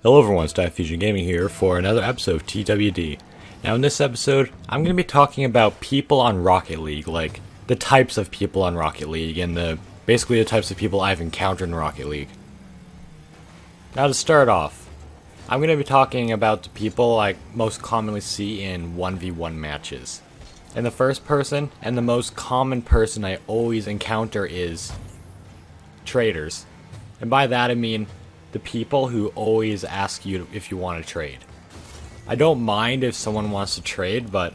Hello everyone, it's Fusion Gaming here for another episode of TWD. Now in this episode, I'm going to be talking about people on Rocket League, like the types of people on Rocket League, and basically the types of people I've encountered in Rocket League. Now to start off, I'm going to be talking about the people I most commonly see in 1v1 matches. And the first person, and the most common person I always encounter is traders. And by that I mean the people who always ask you if you want to trade. I don't mind if someone wants to trade, but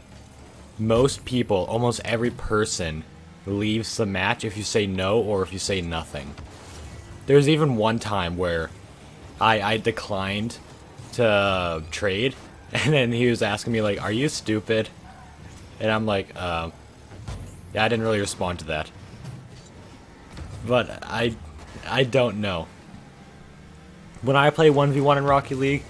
most people, almost every person, leaves the match if you say no or if you say nothing. There's even one time where I declined to trade, and then he was asking me like, "Are you stupid?" And I'm like, yeah, I didn't really respond to that. But I don't know. When I play 1v1 in Rocket League,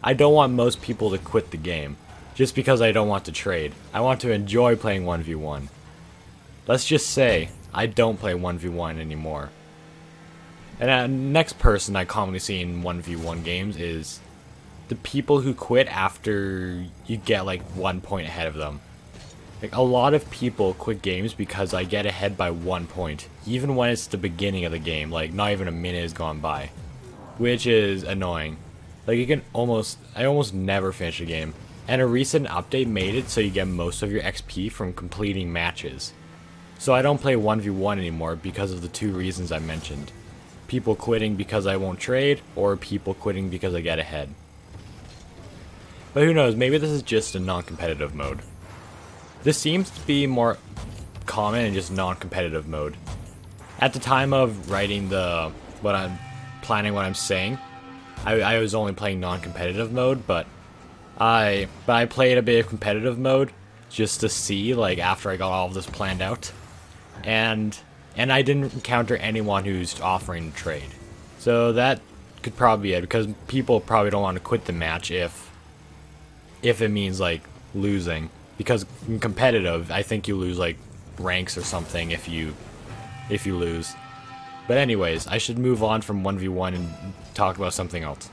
I don't want most people to quit the game, just because I don't want to trade. I want to enjoy playing 1v1. Let's just say, I don't play 1v1 anymore. And the next person I commonly see in 1v1 games is the people who quit after you get like 1 point ahead of them. Like, a lot of people quit games because I get ahead by 1 point, even when it's the beginning of the game, like not even a minute has gone by. Which is annoying. Like, I almost never finish a game. And a recent update made it so you get most of your XP from completing matches. So I don't play 1v1 anymore because of the two reasons I mentioned. People quitting because I won't trade, or people quitting because I get ahead. But who knows, maybe this is just a non-competitive mode. This seems to be more common in just non-competitive mode. At the time of writing what I'm saying, I was only playing non-competitive mode, but I played a bit of competitive mode just to see, like, after I got all of this planned out, and I didn't encounter anyone who's offering to trade. So that could probably be it, because people probably don't want to quit the match if it means like losing, because in competitive I think you lose like ranks or something if you lose. But anyways, I should move on from 1v1 and talk about something else.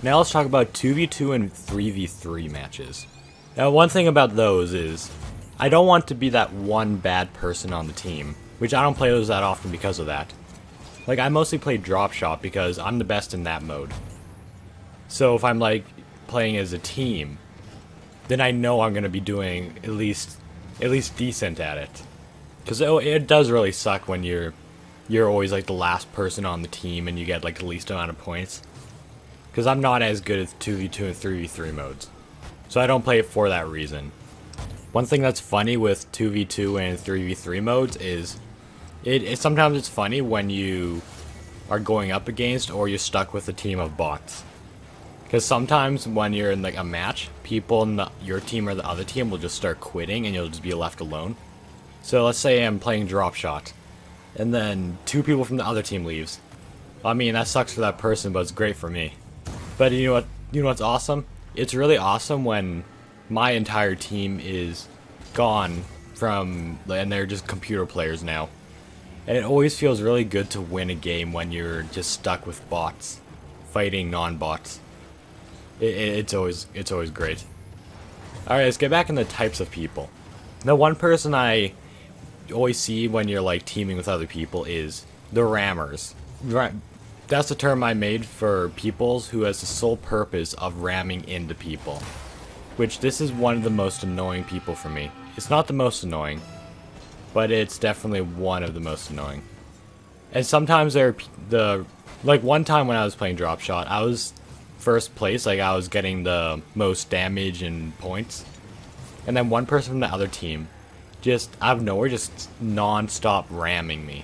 Now let's talk about 2v2 and 3v3 matches. Now one thing about those is, I don't want to be that one bad person on the team, which I don't play those that often because of that. Like, I mostly play drop shot because I'm the best in that mode. So if I'm like playing as a team, then I know I'm going to be doing at least decent at it. Because it does really suck when you're always like the last person on the team and you get like the least amount of points. Because I'm not as good at 2v2 and 3v3 modes. So I don't play it for that reason. One thing that's funny with 2v2 and 3v3 modes is sometimes it's funny when you are going up against or you're stuck with a team of bots. Because sometimes when you're in like a match, people in your team or the other team will just start quitting and you'll just be left alone. So let's say I'm playing drop shot, and then 2 people from the other team leaves. I mean, that sucks for that person, but it's great for me. But you know what? You know what's awesome? It's really awesome when my entire team is gone and they're just computer players now. And it always feels really good to win a game when you're just stuck with bots, fighting non-bots. It's always great. Alright, let's get back into the types of people. The one person I always see when you're like teaming with other people is the rammers. That's the term I made for people who has the sole purpose of ramming into people. Which, this is one of the most annoying people for me. It's not the most annoying, but it's definitely one of the most annoying. And sometimes like one time when I was playing drop shot, I was first place, like I was getting the most damage and points. And then one person from the other team, just out of nowhere, just non-stop ramming me.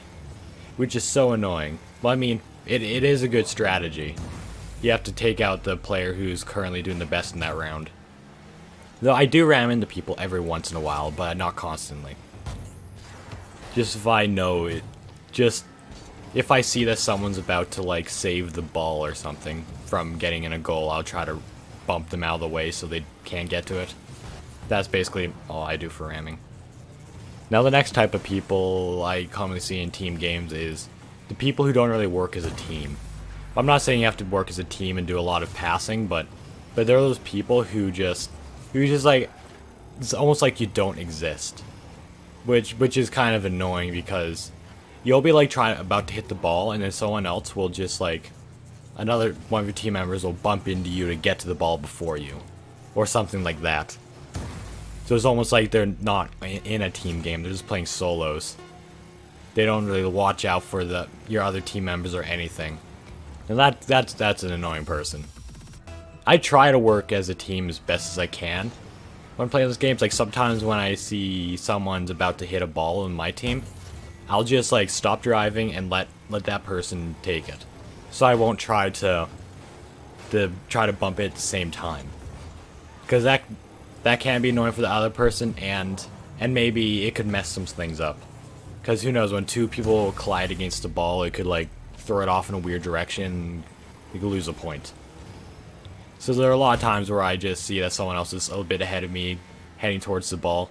Which is so annoying. Well, I mean, it is a good strategy. You have to take out the player who's currently doing the best in that round. Though I do ram into people every once in a while, but not constantly. Just if I know it. Just if I see that someone's about to like save the ball or something from getting in a goal, I'll try to bump them out of the way so they can't get to it. That's basically all I do for ramming. Now the next type of people I commonly see in team games is the people who don't really work as a team. I'm not saying you have to work as a team and do a lot of passing, but there are those people who just like, it's almost like you don't exist, which is kind of annoying because you'll be like about to hit the ball, and then someone else will just like, another one of your team members will bump into you to get to the ball before you, or something like that. So it's almost like they're not in a team game, they're just playing solos. They don't really watch out for your other team members or anything. And that's an annoying person. I try to work as a team as best as I can when playing those games. Like sometimes when I see someone's about to hit a ball in my team, I'll just like stop driving and let that person take it. So I won't try to bump it at the same time. Because that can be annoying for the other person, and maybe it could mess some things up. Because who knows, when two people collide against the ball, it could like throw it off in a weird direction, you could lose a point. So there are a lot of times where I just see that someone else is a little bit ahead of me, heading towards the ball,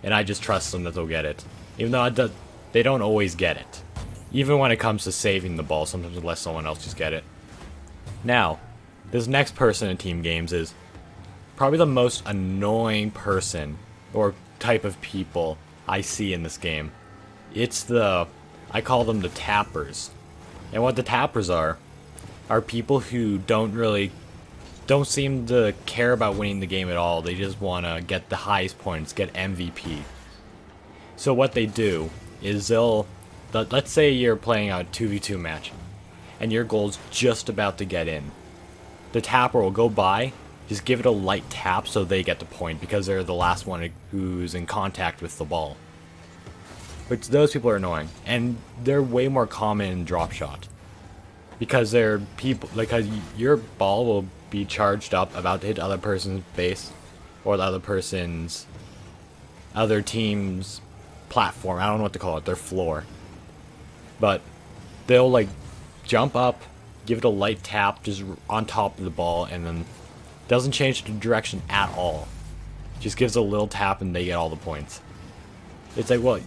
and I just trust them that they'll get it. Even though they don't always get it. Even when it comes to saving the ball, sometimes they'll let someone else just get it. Now, this next person in team games is probably the most annoying person, or type of people, I see in this game. It's I call them the tappers. And what the tappers are people who don't seem to care about winning the game at all. They just want to get the highest points, get MVP. So what they do is let's say you're playing a 2v2 match, and your goal's just about to get in. The tapper will go by, just give it a light tap so they get the point, because they're the last one who's in contact with the ball. But those people are annoying, and they're way more common in drop shot. Because they're people, like, your ball will be charged up, about to hit the other person's base, or the other team's platform. I don't know what to call it, their floor. But they'll like jump up, give it a light tap just on top of the ball, and then doesn't change the direction at all. Just gives a little tap and they get all the points. It's like, well,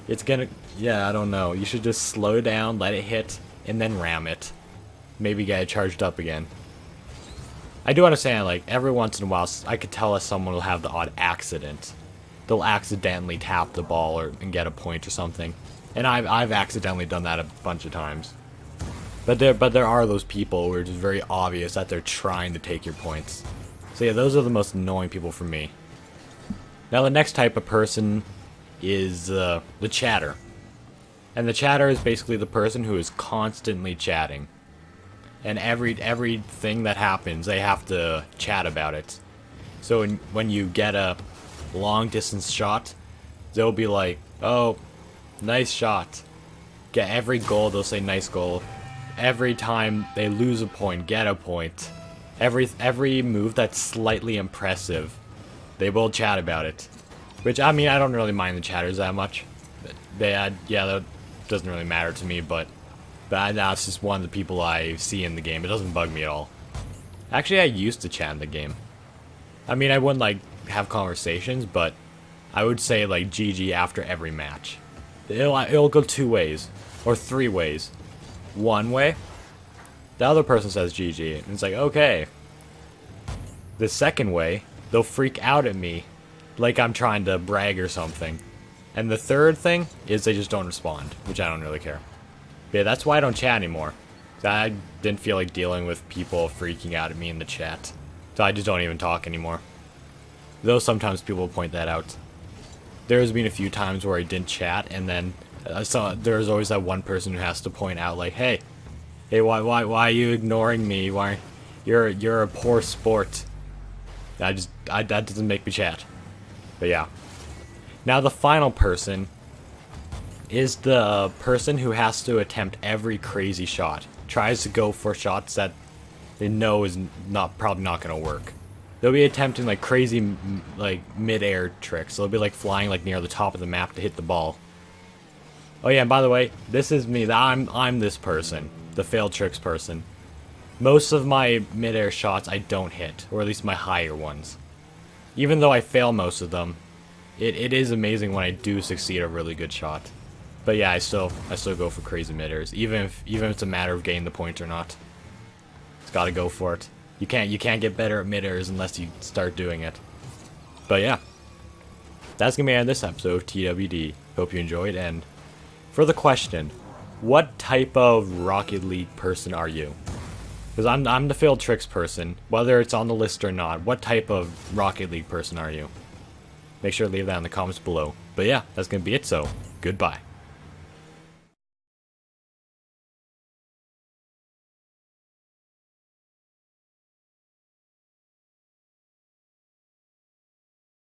I don't know. You should just slow down, let it hit, and then ram it. Maybe get it charged up again. I do understand, like, every once in a while, I could tell that someone will have the odd accident. They'll accidentally tap the ball and get a point or something. And I've accidentally done that a bunch of times. But there are those people where it's very obvious that they're trying to take your points. So yeah, those are the most annoying people for me. Now the next type of person is the chatter. And the chatter is basically the person who is constantly chatting. And everything that happens, they have to chat about it. So when you get a long distance shot, they'll be like, oh, nice shot. Get every goal, they'll say nice goal. Every time they lose a point, get a point. Every move that's slightly impressive, they will chat about it. Which, I mean, I don't really mind the chatters that much. That doesn't really matter to me, but that's just one of the people I see in the game. It doesn't bug me at all. Actually, I used to chat in the game. I mean, I wouldn't, like, have conversations, but I would say, like, GG after every match. It'll go two ways, or three ways. One way, the other person says GG, and it's like, okay. The second way, they'll freak out at me, like I'm trying to brag or something. And the third thing is they just don't respond, which I don't really care. But yeah, that's why I don't chat anymore. I didn't feel like dealing with people freaking out at me in the chat. So I just don't even talk anymore. Though sometimes people point that out. There's been a few times where I didn't chat, and then there's always that one person who has to point out, like, hey, why are you ignoring me? Why, you're a poor sport. That doesn't make me chat. But yeah. Now the final person is the person who has to attempt every crazy shot. Tries to go for shots that they know is probably not going to work. They'll be attempting like crazy like mid-air tricks. They'll be like flying like near the top of the map to hit the ball. Oh yeah, and by the way, this is me. I'm this person, the failed tricks person. Most of my mid-air shots I don't hit, or at least my higher ones. Even though I fail most of them, it is amazing when I do succeed a really good shot. But yeah, I still go for crazy midders, even if it's a matter of getting the point or not. Just gotta go for it. You can't get better at midders unless you start doing it. But yeah, that's gonna be it on this episode of TWD. Hope you enjoyed. And for the question, what type of Rocket League person are you? Because I'm the failed tricks person, whether it's on the list or not. What type of Rocket League person are you? Make sure to leave that in the comments below. But yeah, that's gonna be it. So goodbye.